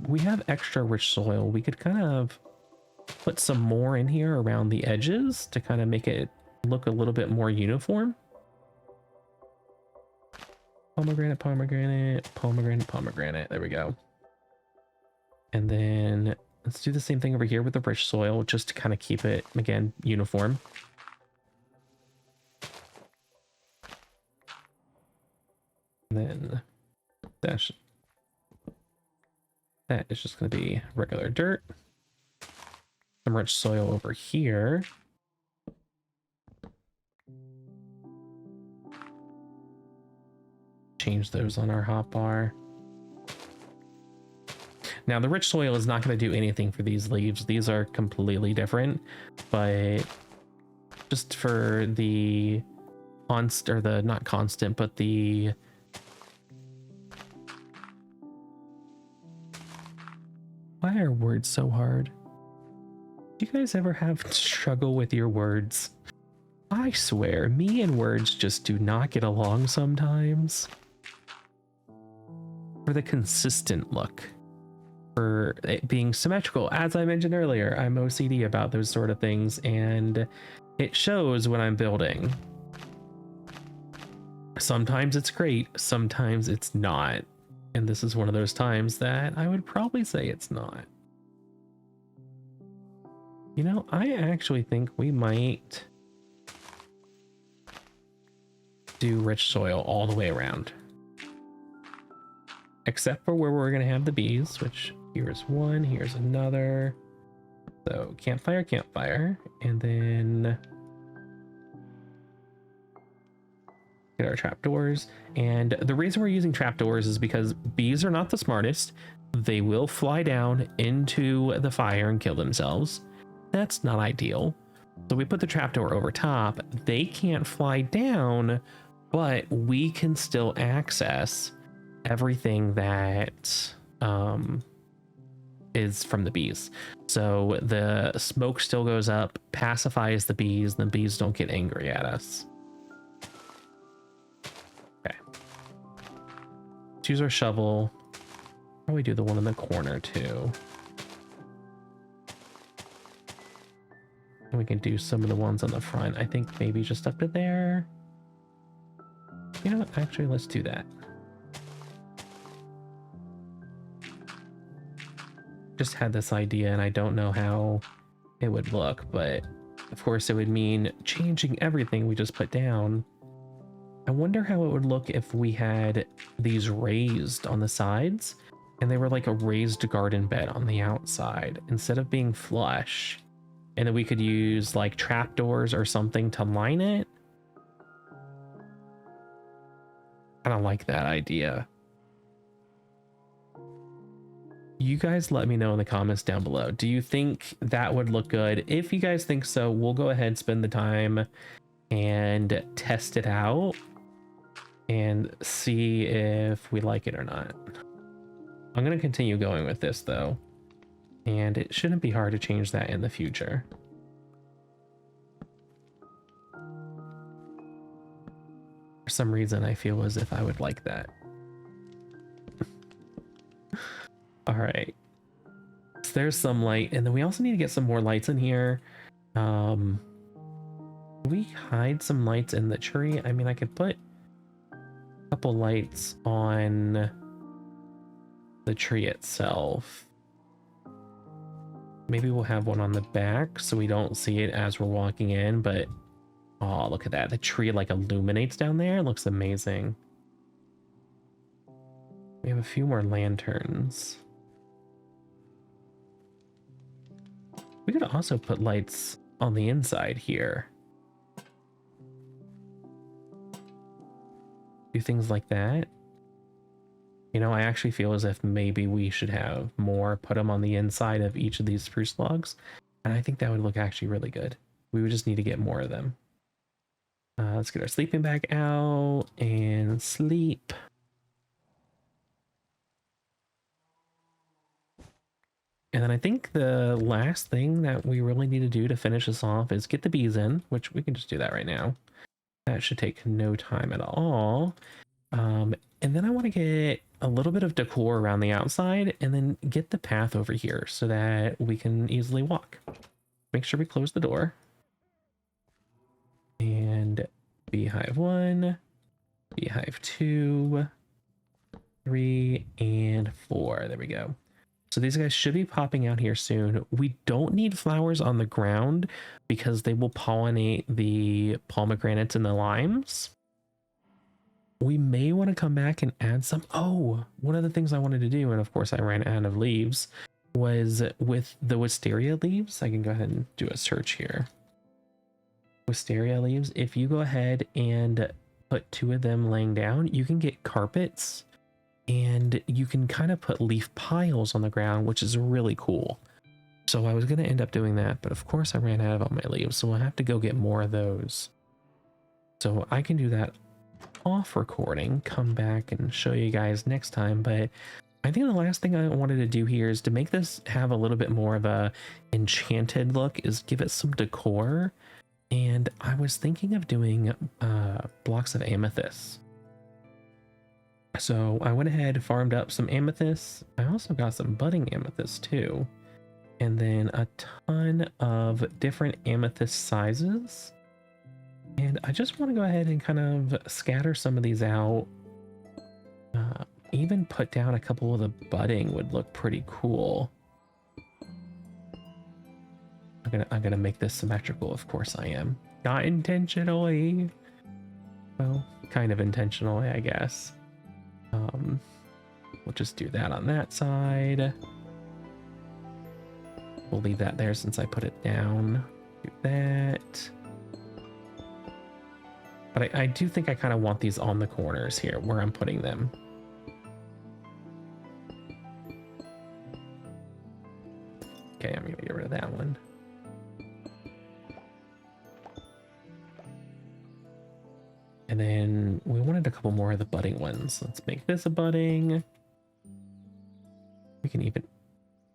We have extra rich soil. We could kind of put some more in here around the edges to kind of make it look a little bit more uniform. Pomegranate, pomegranate, pomegranate, pomegranate. There we go. And then Let's do the same thing over here with the rich soil, just to kind of keep it, again, uniform. And then that is just going to be regular dirt. Some rich soil over here. Change those on our hotbar. Now the rich soil is not going to do anything for these leaves. These are completely different, but just for the constant, or the not constant, but the why are words so hard? Do you guys ever have struggle with your words? I swear, me and words just do not get along sometimes. For the consistent look, for it being symmetrical, as I mentioned earlier, I'm OCD about those sort of things, and it shows when I'm building. Sometimes it's great, sometimes it's not, and this is one of those times that I would probably say it's not. You know, I actually think we might do rich soil all the way around. Except for where we're going to have the bees, which here's one, here's another. So campfire, campfire, and then get our trapdoors. And the reason we're using trapdoors is because bees are not the smartest. They will fly down into the fire and kill themselves. That's not ideal. So we put the trapdoor over top. They can't fly down, but we can still access everything that is from the bees. So the smoke still goes up, pacifies the bees, and the bees don't get angry at us. Okay. Let's use our shovel. Probably do the one in the corner too. And we can do some of the ones on the front. I think maybe just up to there. You know what? Actually, let's do that. Just had this idea and I don't know how it would look, but of course it would mean changing everything we just put down. I wonder how it would look if we had these raised on the sides and they were like a raised garden bed on the outside instead of being flush. And then we could use like trapdoors or something to line it. I don't like that idea. You guys let me know in the comments down below. Do you think that would look good? If you guys think so, we'll go ahead and spend the time and test it out and see if we like it or not. I'm going to continue going with this though, and it shouldn't be hard to change that in the future. For some reason, I feel as if I would like that. All right, so there's some light, and then we also need to get some more lights in here. We hide some lights in the tree. I mean, I could put a couple lights on the tree itself. Maybe we'll have one on the back so we don't see it as we're walking in, but oh, look at that. The tree like illuminates down there. It looks amazing. We have a few more lanterns. We could also put lights on the inside here. Do things like that. You know, I actually feel as if maybe we should have more, put them on the inside of each of these spruce logs. And I think that would look actually really good. We would just need to get more of them. Let's get our sleeping bag out and sleep. And then I think the last thing that we really need to do to finish this off is get the bees in, which we can just do that right now. That should take no time at all. And then I want to get a little bit of decor around the outside and then get the path over here so that we can easily walk. Make sure we close the door. And beehive 1, beehive 2, 3, and 4. There we go. So these guys should be popping out here soon. We don't need flowers on the ground because they will pollinate the pomegranates and the limes. We may want to come back and add some. Oh, one of the things I wanted to do, and of course I ran out of leaves, was with the wisteria leaves. I can go ahead and do a search here. Wisteria leaves, if you go ahead and put 2 of them laying down, you can get carpets. And you can kind of put leaf piles on the ground, which is really cool. So I was going to end up doing that, but of course I ran out of all my leaves, so I'll have to go get more of those. So I can do that off recording, come back and show you guys next time. But I think the last thing I wanted to do here is to make this have a little bit more of a enchanted look, is give it some decor. And I was thinking of doing blocks of amethyst. So I went ahead, farmed up some amethysts. I also got some budding amethysts too. And then a ton of different amethyst sizes. And I just want to go ahead and kind of scatter some of these out. Even put down a couple of the budding would look pretty cool. I'm gonna make this symmetrical, of course I am. Not intentionally. Well, kind of intentionally, I guess. We'll just do that on that side. We'll leave that there since I put it down. Do that. But I do think I kind of want these on the corners here where I'm putting them. Okay, I'm gonna get rid of that one. And then we wanted a couple more of the budding ones. Let's make this a budding. We can even,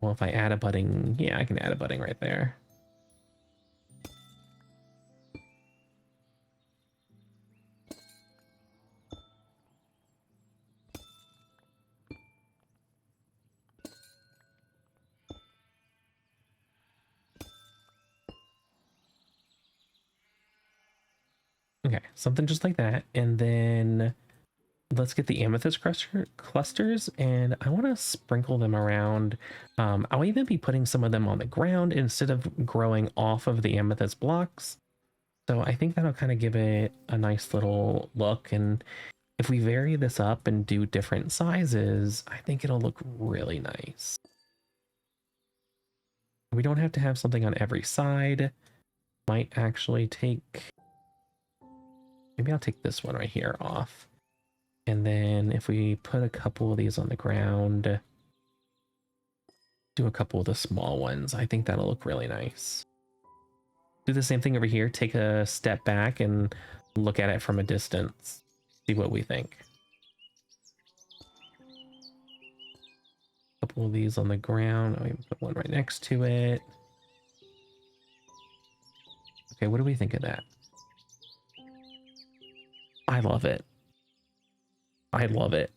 well, if I add a budding, yeah, I can add a budding right there. Okay, something just like that. And then let's get the amethyst clusters, and I want to sprinkle them around. I'll even be putting some of them on the ground instead of growing off of the amethyst blocks. So I think that'll kind of give it a nice little look. And if we vary this up and do different sizes, I think it'll look really nice. We don't have to have something on every side. Might actually take... Maybe I'll take this one right here off. And then if we put a couple of these on the ground, do a couple of the small ones, I think that'll look really nice. Do the same thing over here. Take a step back and look at it from a distance. See what we think. A couple of these on the ground. I'll even put one right next to it. Okay, what do we think of that? I love it. I love it.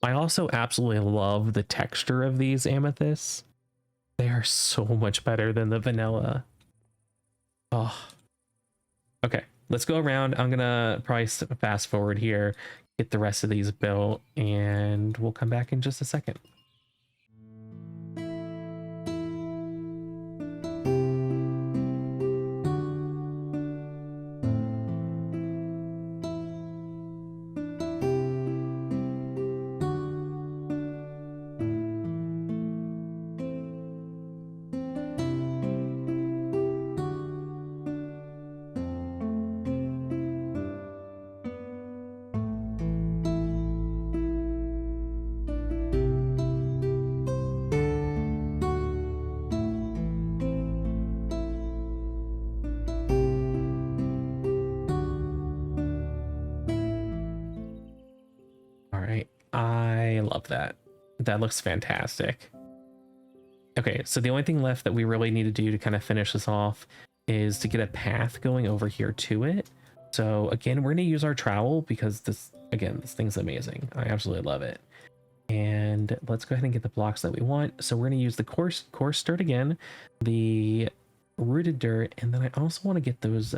I also absolutely love the texture of these amethysts. They are so much better than the vanilla. Oh. Okay, let's go around. I'm gonna probably fast forward here, get the rest of these built, and we'll come back in just a second. I love that. That looks fantastic. Okay, so the only thing left that we really need to do to kind of finish this off is to get a path going over here to it. So again, we're going to use our trowel because this thing's amazing. I absolutely love it. And let's go ahead and get the blocks that we want. So we're going to use the coarse dirt again, the rooted dirt, and then I also want to get those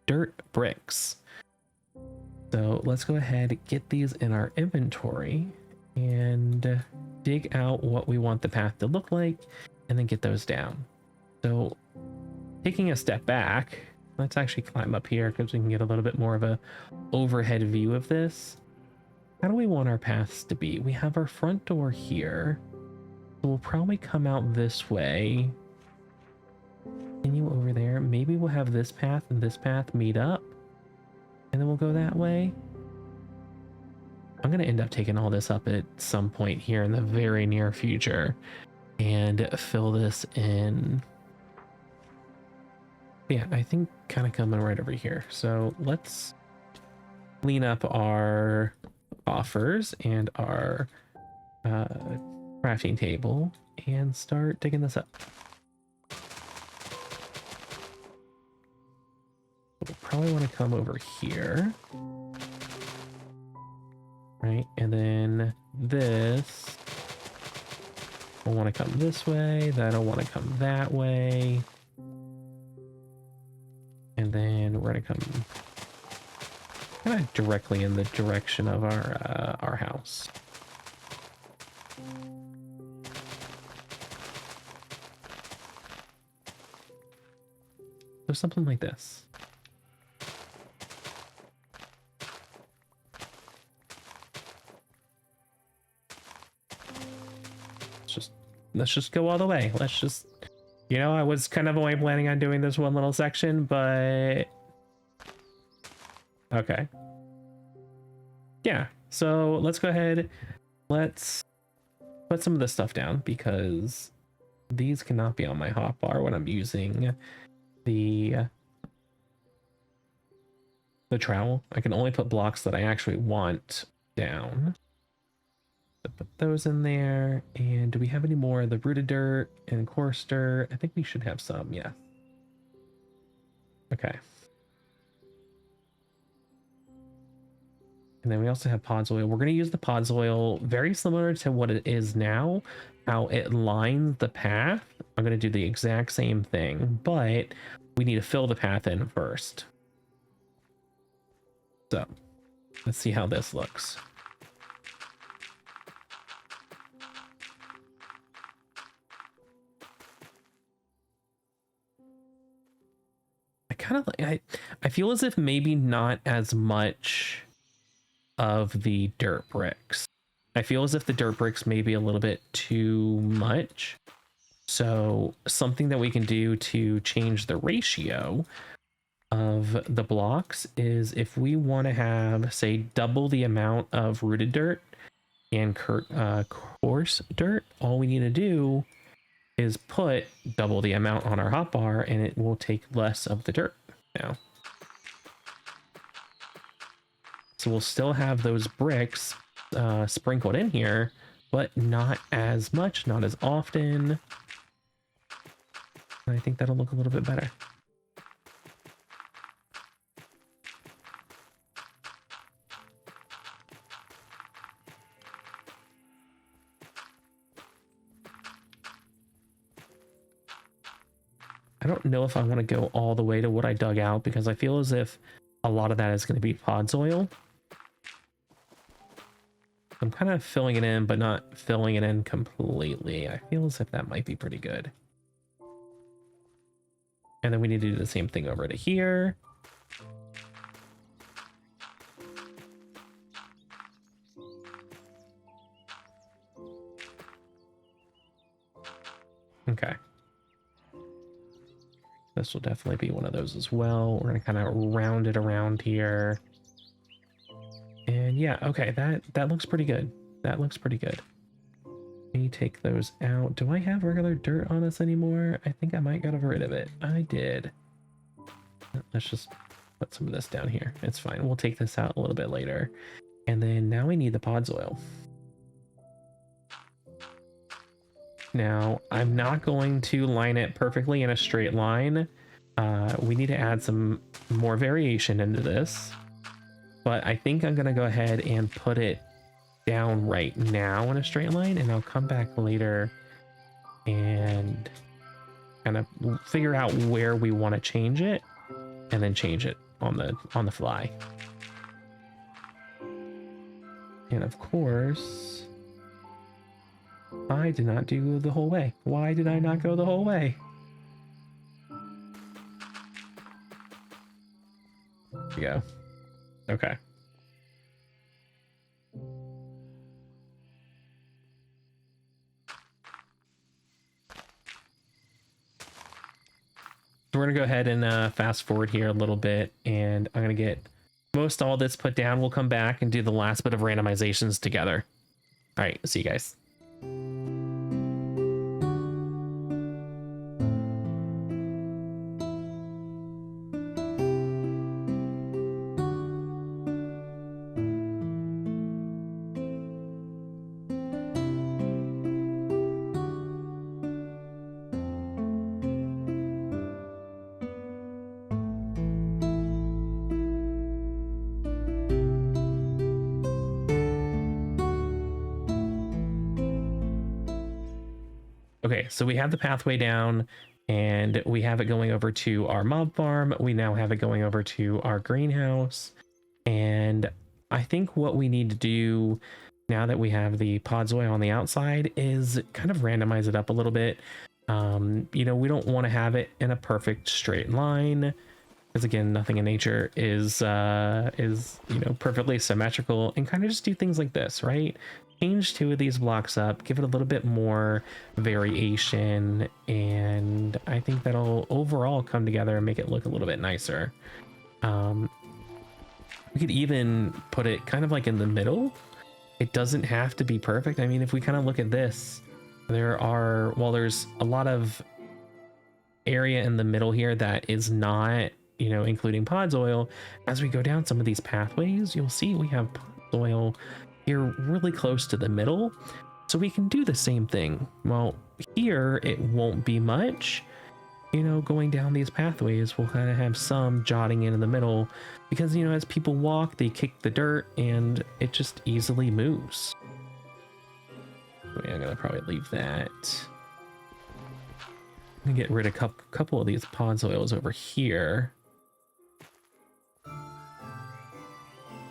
dirt bricks. So let's go ahead and get these in our inventory, and dig out what we want the path to look like and then get those down. So taking a step back, let's actually climb up here because we can get a little bit more of a overhead view of this. How do we want our paths to be? We have our front door here. So we'll probably come out this way. Continue over there. Maybe we'll have this path and this path meet up. And then we'll go that way. I'm going to end up taking all this up at some point here in the very near future and fill this in. Yeah, I think kind of coming right over here. So let's clean up our offers and our crafting table and start digging this up. We'll probably want to come over here. Right, and then this will want to come this way, that'll want to come that way. And then we're going to come kind of directly in the direction of our house. So something like this. Let's just go all the way. Let's just, you know, I was kind of only planning on doing this one little section, but okay. Yeah, so let's go ahead. Let's put some of this stuff down because these cannot be on my hotbar when I'm using the trowel. I can only put blocks that I actually want down. So put those in there. And do we have any more of the rooted dirt and coarse dirt? I think we should have some, yeah. Okay. And then we also have pods oil. We're going to use the pods oil very similar to what it is now, how it lines the path. I'm going to do the exact same thing, but we need to fill the path in first. So let's see how this looks. I feel as if maybe not as much of the dirt bricks. I feel as if the dirt bricks may be a little bit too much. So something that we can do to change the ratio of the blocks is if we want to have, say, double the amount of rooted dirt and coarse dirt, all we need to do is put double the amount on our hotbar and it will take less of the dirt now. So we'll still have those bricks sprinkled in here, but not as much, not as often. I think that'll look a little bit better. I don't know if I want to go all the way to what I dug out because I feel as if a lot of that is going to be pods oil. I'm kind of filling it in, but not filling it in completely. I feel as if that might be pretty good. And then we need to do the same thing over to here. Okay. This will definitely be one of those as well. We're going to kind of round it around here. And yeah, okay, that looks pretty good. That looks pretty good. Let me take those out. Do I have regular dirt on this anymore? I think I might got rid of it. I did. Let's just put some of this down here. It's fine. We'll take this out a little bit later. And then now we need the pods oil. Now, I'm not going to line it perfectly in a straight line. We need to add some more variation into this. But I think I'm going to go ahead and put it down right now in a straight line. And I'll come back later and kind of figure out where we want to change it. And then change it on the fly. And of course... I did not do the whole way. Why did I not go the whole way? There we go. Okay. So we're gonna go ahead and fast forward here a little bit, and I'm gonna get most all this put down. We'll come back and do the last bit of randomizations together. All right, see you guys. Okay, so we have the pathway down and we have it going over to our mob farm. We now have it going over to our greenhouse. And I think what we need to do now that we have the podzoi on the outside is kind of randomize it up a little bit. You know, we don't want to have it in a perfect straight line, because again, nothing in nature is you know, perfectly symmetrical, and kind of just do things like this, right? Change 2 of these blocks up, give it a little bit more variation, and I think that'll overall come together and make it look a little bit nicer. We could even put it kind of like in the middle. It doesn't have to be perfect. I mean, if we kind of look at this, there's a lot of area in the middle here that is not, you know, including pods oil. As we go down some of these pathways, you'll see we have pods oil here really close to the middle, so we can do the same thing. Well, here it won't be much, you know, going down these pathways. We'll kind of have some jotting in the middle, because, you know, as people walk, they kick the dirt and it just easily moves. I'm gonna probably leave that. I'm gonna get rid of a couple of these pods oils over here.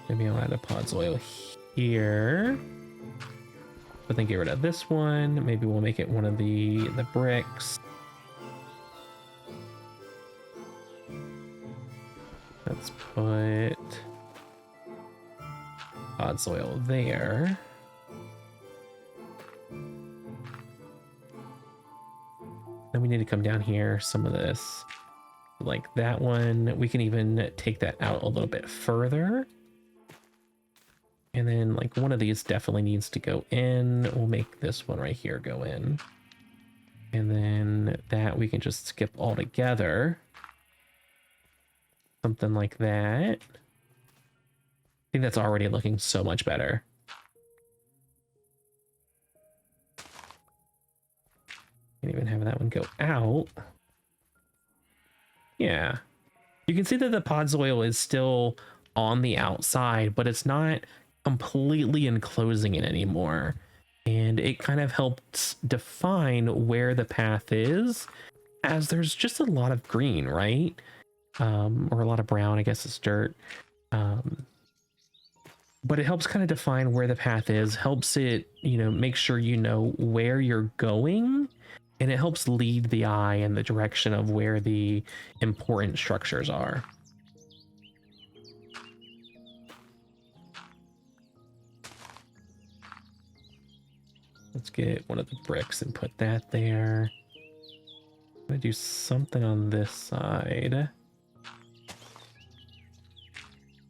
Maybe I'll add a pods oil here, but then get rid of this one. Maybe we'll make it one of the bricks. Let's put pods oil there. Then we need to come down here, some of this, like that one. We can even take that out a little bit further. And then like one of these definitely needs to go in. We'll make this one right here go in. And then that we can just skip all together. Something like that. I think that's already looking so much better. Can even have that one go out. Yeah. You can see that the pods oil is still on the outside, but it's not completely enclosing it anymore. And it kind of helps define where the path is, as there's just a lot of green, right? Or a lot of brown, I guess it's dirt. But it helps kind of define where the path is, helps it, you know, make sure you know where you're going, and it helps lead the eye in the direction of where the important structures are. Let's get one of the bricks and put that there. I'm gonna do something on this side.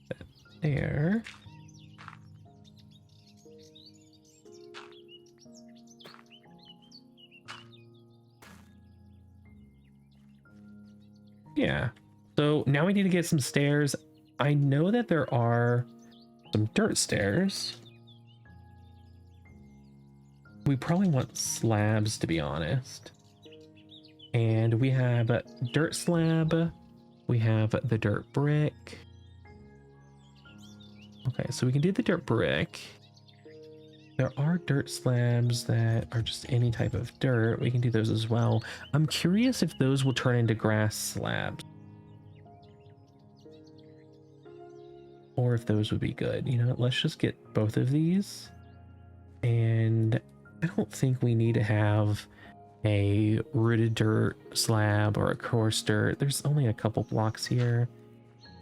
That there. Yeah. So now we need to get some stairs. I know that there are some dirt stairs. We probably want slabs, to be honest. And we have a dirt slab. We have the dirt brick. Okay, so we can do the dirt brick. There are dirt slabs that are just any type of dirt. We can do those as well. I'm curious if those will turn into grass slabs, or if those would be good. You know, let's just get both of these. And I don't think we need to have a rooted dirt slab or a coarse dirt. There's only a couple blocks here,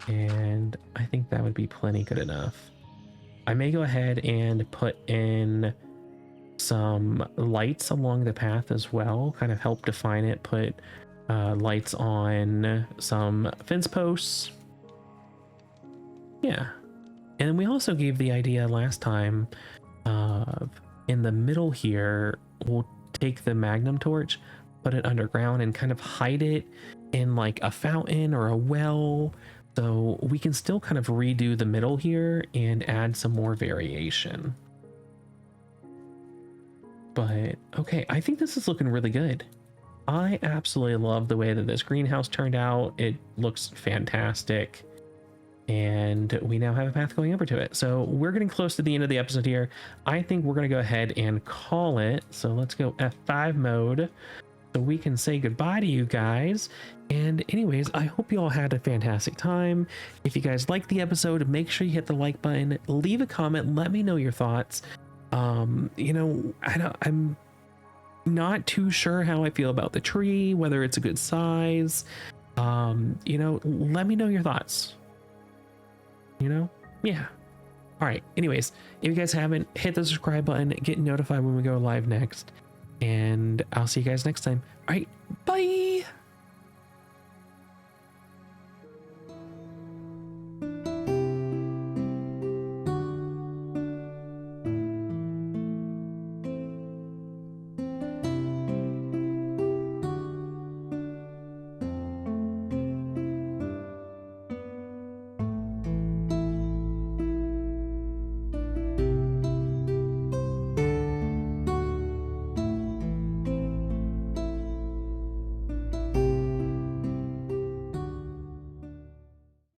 and I think that would be plenty good enough. I may go ahead and put in some lights along the path as well, kind of help define it, put lights on some fence posts. Yeah. And we also gave the idea last time of in the middle here, we'll take the magnum torch, put it underground and kind of hide it in like a fountain or a well. So we can still kind of redo the middle here and add some more variation. But okay, I think this is looking really good. I absolutely love the way that this greenhouse turned out. It looks fantastic. And we now have a path going over to it. So we're getting close to the end of the episode here. I think we're going to go ahead and call it. So let's go F5 mode so we can say goodbye to you guys. And anyways, I hope you all had a fantastic time. If you guys liked the episode, make sure you hit the like button, leave a comment, let me know your thoughts. You know, I'm not too sure how I feel about the tree, whether it's a good size. You know, let me know your thoughts. You know? Yeah. All right. Anyways, if you guys haven't, hit the subscribe button, get notified when we go live next. And I'll see you guys next time. All right. Bye.